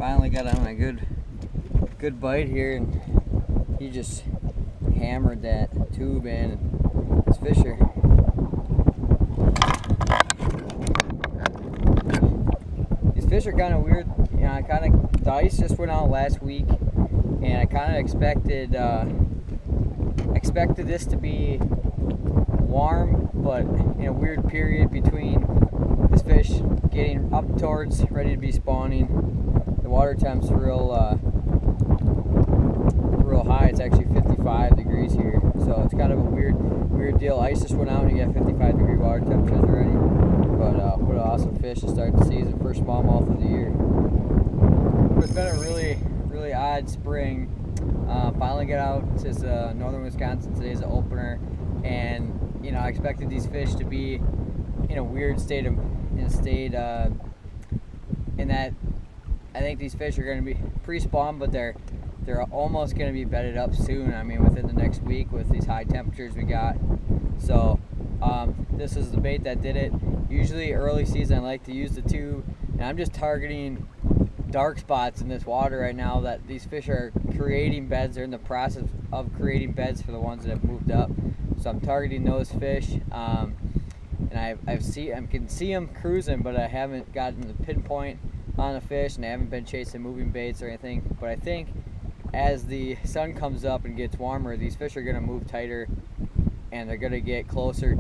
Finally got on a good bite here, and he just hammered that tube in. This fisher, these fish are kind of weird. You know, the ice just went out last week, and I kind of expected this to be warm, but in a weird period between this fish getting up towards ready to be spawning. The water temp's real high. It's actually 55 degrees here, so it's kind of a weird deal. Ice just went out and you got 55-degree water temperatures already. But what an awesome fish to start the season. First smallmouth of the year. It's been a really odd spring. Finally got out to northern Wisconsin. Today's the opener, and you know, I expected these fish to be in a weird state in that I think these fish are going to be pre-spawn, but they're almost going to be bedded up soon. I mean, within the next week with these high temperatures we got. So this is the bait that did it. Usually early season I like to use the tube, and I'm just targeting dark spots in this water right now that these fish are creating beds. They're in the process of creating beds for the ones that have moved up. So I'm targeting those fish, and I can see them cruising, but I haven't gotten the pinpoint on a fish, and I haven't been chasing moving baits or anything. But I think as the sun comes up and gets warmer, these fish are going to move tighter, and they're going to get closer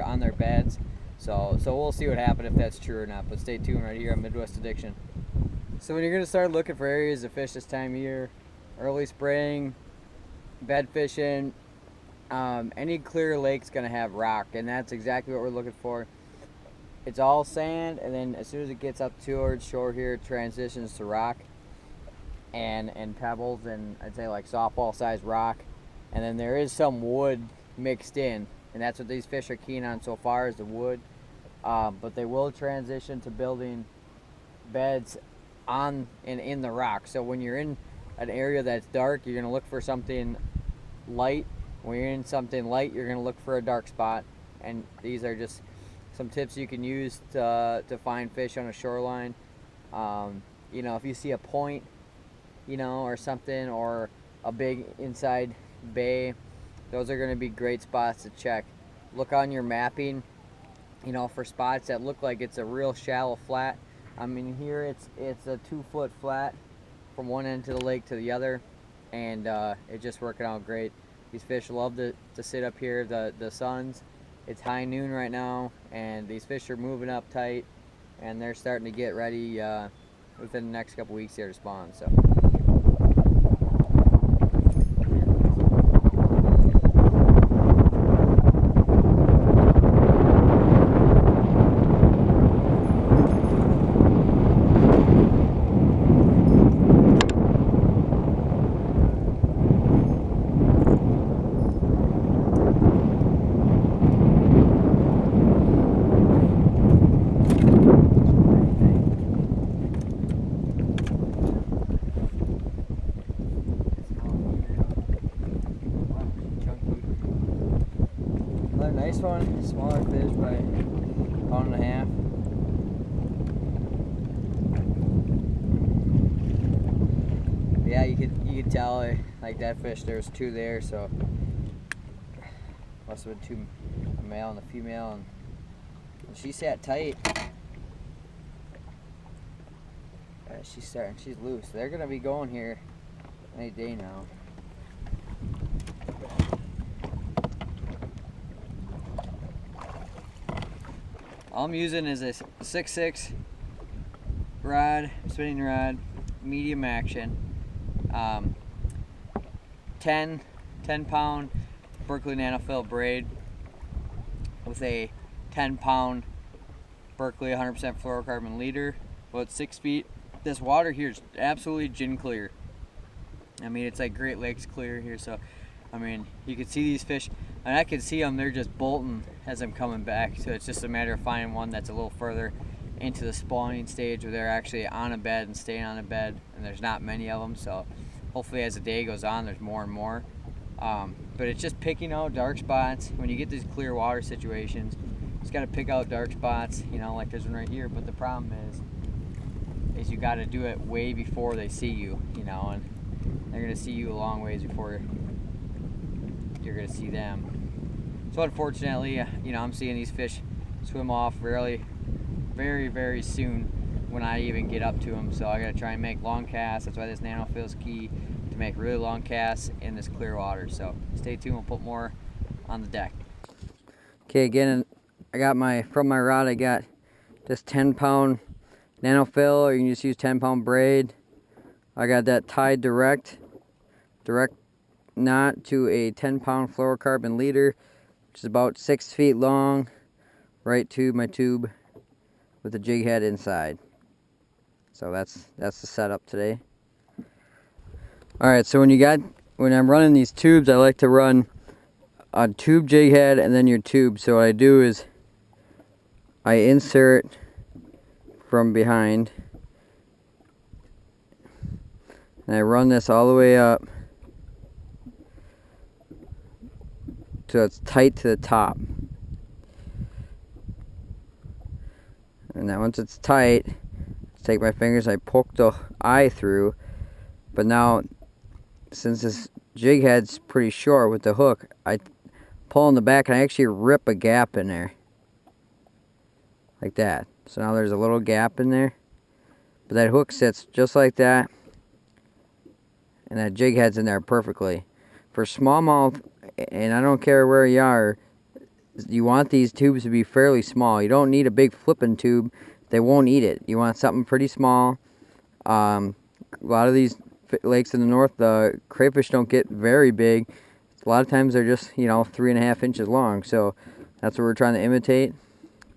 on their beds. So we'll see what happens if that's true or not. But stay tuned right here on Midwest Addiction. So when you're going to start looking for areas to fish this time of year, early spring, bed fishing, any clear lake's going to have rock, and that's exactly what we're looking for. It's all sand, and then as soon as it gets up towards shore here, it transitions to rock and pebbles, and I'd say like softball sized rock, and then there is some wood mixed in, and that's what these fish are keen on so far, is the wood. But they will transition to building beds on and in the rock. So when you're in an area that's dark, you're going to look for something light. When you're in something light, you're going to look for a dark spot. And these are just some tips you can use to find fish on a shoreline. You know, if you see a point, you know, or something, or a big inside bay, those are going to be great spots to check. Look on your mapping, you know, for spots that look like it's a real shallow flat. I mean, here it's a 2-foot flat from one end to the lake to the other, and it's just working out great. These fish love to sit up here. The sun's, it's high noon right now, and these fish are moving up tight, and they're starting to get ready within the next couple weeks here to spawn. So. Nice one, smaller fish by 1.5 pounds. Yeah, you could tell like that fish. There's two there, so must have been a male and a female, and she sat tight. She's loose. They're gonna be going here any day now. All I'm using is a 6.6 rod, spinning rod, medium action, 10 pound Berkley Nanofill braid with a 10 pound Berkley 100% fluorocarbon leader. Well, it's 6 feet. This water here is absolutely gin clear. I mean, it's like Great Lakes clear here, so I mean, you can see these fish, and I can see them, they're just bolting as I'm coming back. So it's just a matter of finding one that's a little further into the spawning stage where they're actually on a bed and staying on a bed, and there's not many of them. So hopefully as the day goes on, there's more and more. But it's just picking out dark spots. When you get these clear water situations, you just got to pick out dark spots, you know, like there's one right here. But the problem is is you got to do it way before they see you, you know, and they're going to see you a long ways before you're going to see them. So unfortunately, you know, I'm seeing these fish swim off very, very soon when I even get up to them. So I got to try and make long casts. That's why this nano fill is key, to make really long casts in this clear water. So stay tuned, we'll put more on the deck. Okay, again, I got from my rod, I got this 10-pound nano fill, or you can just use 10-pound braid. I got that tied direct knot to a 10-pound fluorocarbon leader, which is about 6 feet long, right to my tube with the jig head inside. So that's the setup today. Alright, so when I'm running these tubes, I like to run a tube jig head and then your tube. So what I do is I insert from behind and I run this all the way up so it's tight to the top. And then once it's tight, take my fingers, I poke the eye through. But now, since this jig head's pretty short with the hook, I pull in the back and I actually rip a gap in there. Like that. So now there's a little gap in there. But that hook sits just like that. And that jig head's in there perfectly. For smallmouth, and I don't care where you are, you want these tubes to be fairly small. You don't need a big flipping tube. They won't eat it. You want something pretty small. A lot of these lakes in the north, the crayfish don't get very big. A lot of times they're just, you know, 3.5 inches long. So that's what we're trying to imitate.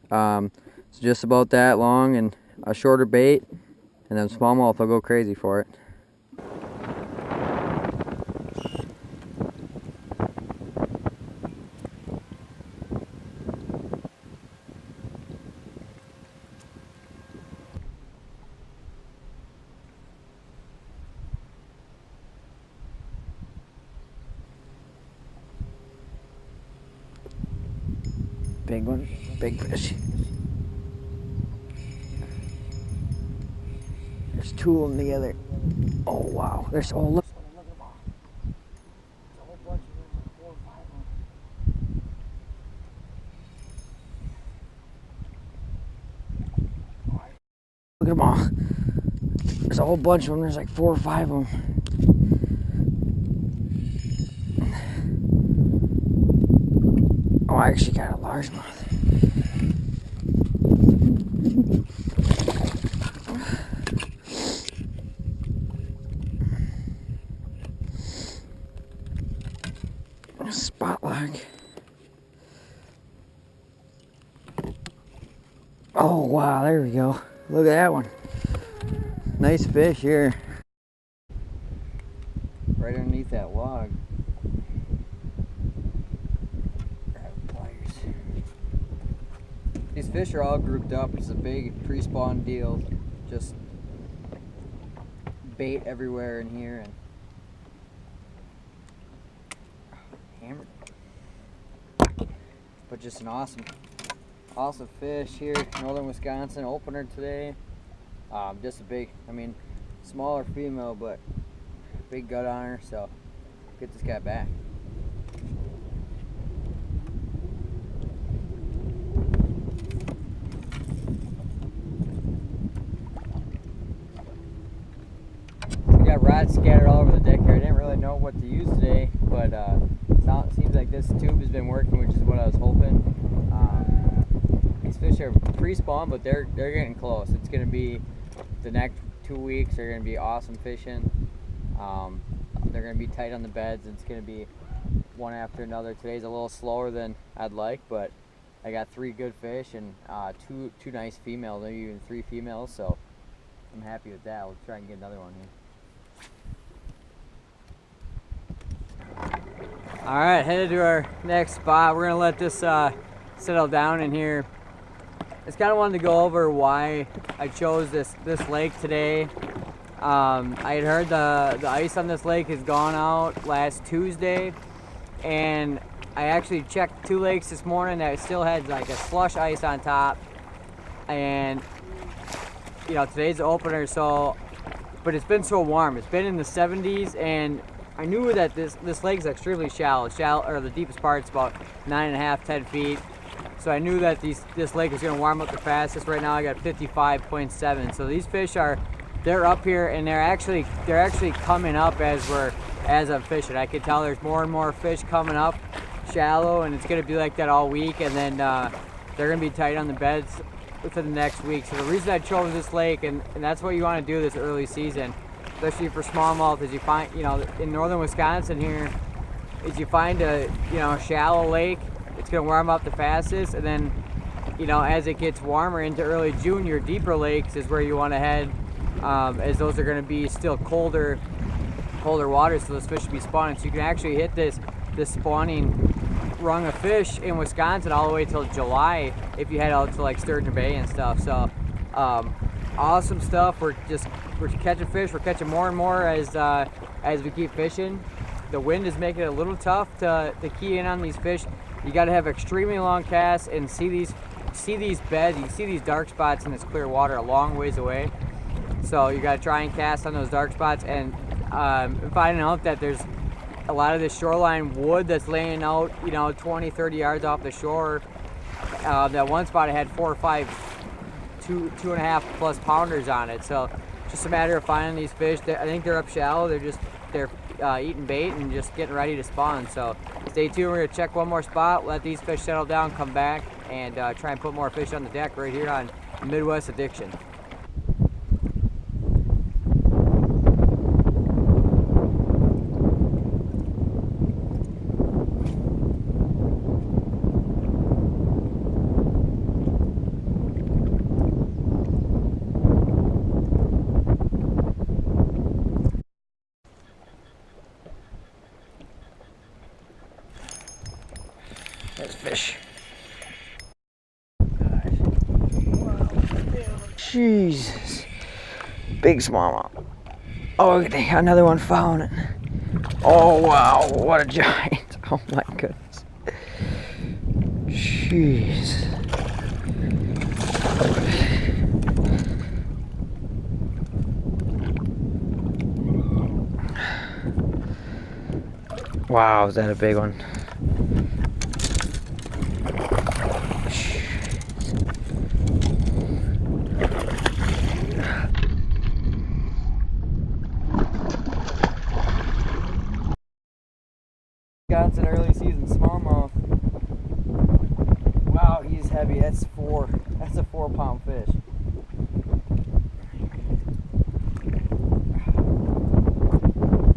It's just about that long and a shorter bait, and then smallmouth will go crazy for it. Big one, big fish. There's two of them together. Oh wow, there's, oh look. Look at them all. There's a whole bunch of them, 4 or 5 of them. Look at them all. There's a whole bunch of them, there's like 4 or 5 of them. Oh, I actually got a largemouth. Spot log. Oh wow, there we go. Look at that one. Nice fish here. Right underneath that log. These fish are all grouped up. It's a big pre-spawn deal. Just bait everywhere in here and hammered. But just an awesome fish here, northern Wisconsin opener today. Just a big, I mean, smaller female, but big gut on her. So get this guy back. Got rods scattered all over the deck here. I didn't really know what to use today, but it seems like this tube has been working, which is what I was hoping. These fish are pre-spawn, but they're getting close. It's going to be the next 2 weeks. They're going to be awesome fishing. They're going to be tight on the beds. It's going to be one after another. Today's a little slower than I'd like, but I got 3 good fish and two nice females, maybe even 3 females. So I'm happy with that. We'll try and get another one here. Alright, headed to our next spot. We're gonna let this settle down in here. I just kind of wanted to go over why I chose this lake today. I had heard the ice on this lake has gone out last Tuesday, and I actually checked 2 lakes this morning that still had like a slush ice on top, and you know, today's the opener, so, but it's been so warm. It's been in the 70s, and I knew that this lake's extremely shallow, or the deepest part's about 9.5, 10 feet. So I knew that this lake is gonna warm up the fastest. Right now I got 55.7. So these fish they're up here, and they're actually coming up as I'm fishing. I can tell there's more and more fish coming up shallow, and it's gonna be like that all week, and then they're gonna be tight on the beds within the next week. So the reason I chose this lake, and that's what you want to do this early season, especially for smallmouth, is you find, you know, in northern Wisconsin here, is you find a, you know, shallow lake, it's gonna warm up the fastest, and then, you know, as it gets warmer into early June, your deeper lakes is where you want to head, as those are going to be still colder waters, so those fish will be spawning. So you can actually hit this spawning rung of fish in Wisconsin all the way till July if you head out to like Sturgeon Bay and stuff. So awesome stuff. We're catching fish. We're catching more and more as we keep fishing. The wind is making it a little tough to key in on these fish. You got to have extremely long casts and see these beds. You see these dark spots in this clear water a long ways away. So you got to try and cast on those dark spots, and finding out that there's a lot of this shoreline wood that's laying out, you know, 20, 30 yards off the shore. That one spot I had 4 or 5, 2.5 plus pounders on it. So just a matter of finding these fish. I think they're up shallow. They're eating bait and just getting ready to spawn. So stay tuned. We're gonna check one more spot, let these fish settle down, come back, and try and put more fish on the deck right here on Midwest Addiction. There's fish. Jesus. Big smallmouth. Oh, another one found it. Oh, wow. What a giant. Oh, my goodness. Jeez. Wow, is that a big one? Wisconsin early season smallmouth. Wow, he's heavy. That's a 4-pound fish.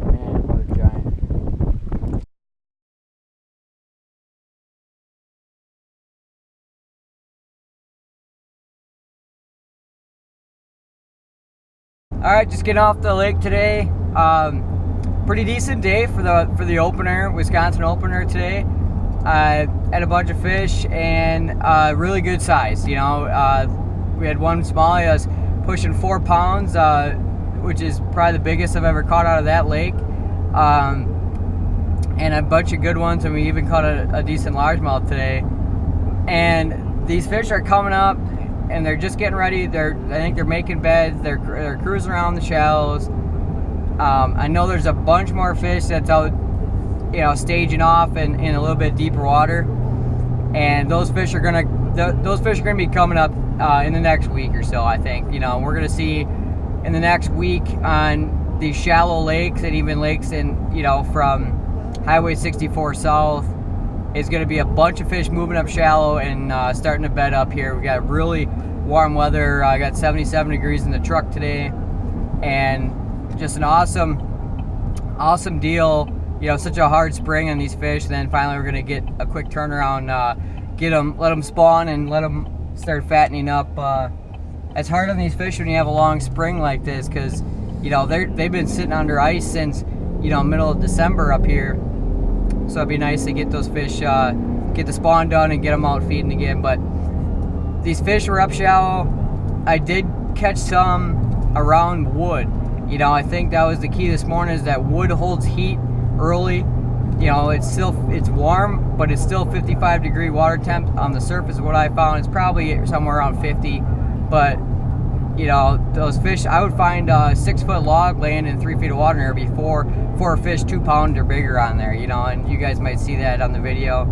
Man, what a giant. All right, just getting off the lake today. Pretty decent day for the opener, Wisconsin opener today. Had a bunch of fish and really good size. You know, we had one smallie that was pushing 4 pounds, which is probably the biggest I've ever caught out of that lake. And a bunch of good ones, and we even caught a decent largemouth today. And these fish are coming up, and they're just getting ready. I think they're making beds. They're cruising around the shallows. I know there's a bunch more fish that's out, you know, staging off in a little bit deeper water, and those fish are gonna be coming up in the next week or so. I think, you know, we're gonna see in the next week on these shallow lakes, and even lakes in, you know, from Highway 64 south, is gonna be a bunch of fish moving up shallow and starting to bed up here. We got really warm weather. I got 77 degrees in the truck today, and just an awesome deal. You know, such a hard spring on these fish. And then finally we're gonna get a quick turnaround, let them spawn and let them start fattening up. It's hard on these fish when you have a long spring like this, because, you know, they've been sitting under ice since, you know, middle of December up here. So it'd be nice to get those fish, get the spawn done and get them out feeding again. But these fish were up shallow. I did catch some around wood. You know, I think that was the key this morning, is that wood holds heat early. You know, it's warm, but it's still 55-degree water temp on the surface. What I found, it's probably somewhere around 50. But, you know, those fish, I would find a 6-foot log laying in 3 feet of water there before four fish 2 pound or bigger on there, you know, and you guys might see that on the video.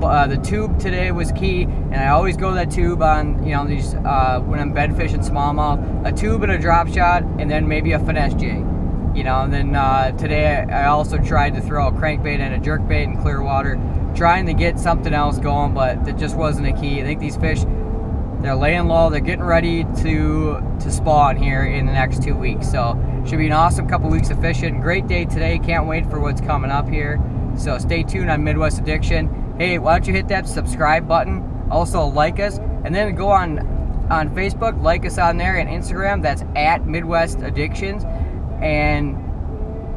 The tube today was key, and I always go to that tube on, you know, these when I'm bed fishing smallmouth, a tube and a drop shot, and then maybe a finesse jig, you know. And then today I also tried to throw a crankbait and a jerkbait in clear water, trying to get something else going, but that just wasn't a key. I think these fish, they're laying low, they're getting ready to spawn here in the next 2 weeks. So should be an awesome couple weeks of fishing. Great day today, can't wait for what's coming up here. So stay tuned on Midwest Addiction. Hey, why don't you hit that subscribe button, also like us, and then go on Facebook, like us on there, and Instagram, that's at Midwest Addictions, and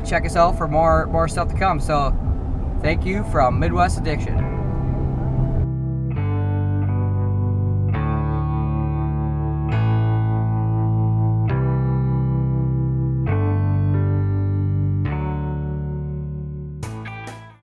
check us out for more stuff to come. So thank you from Midwest Addiction.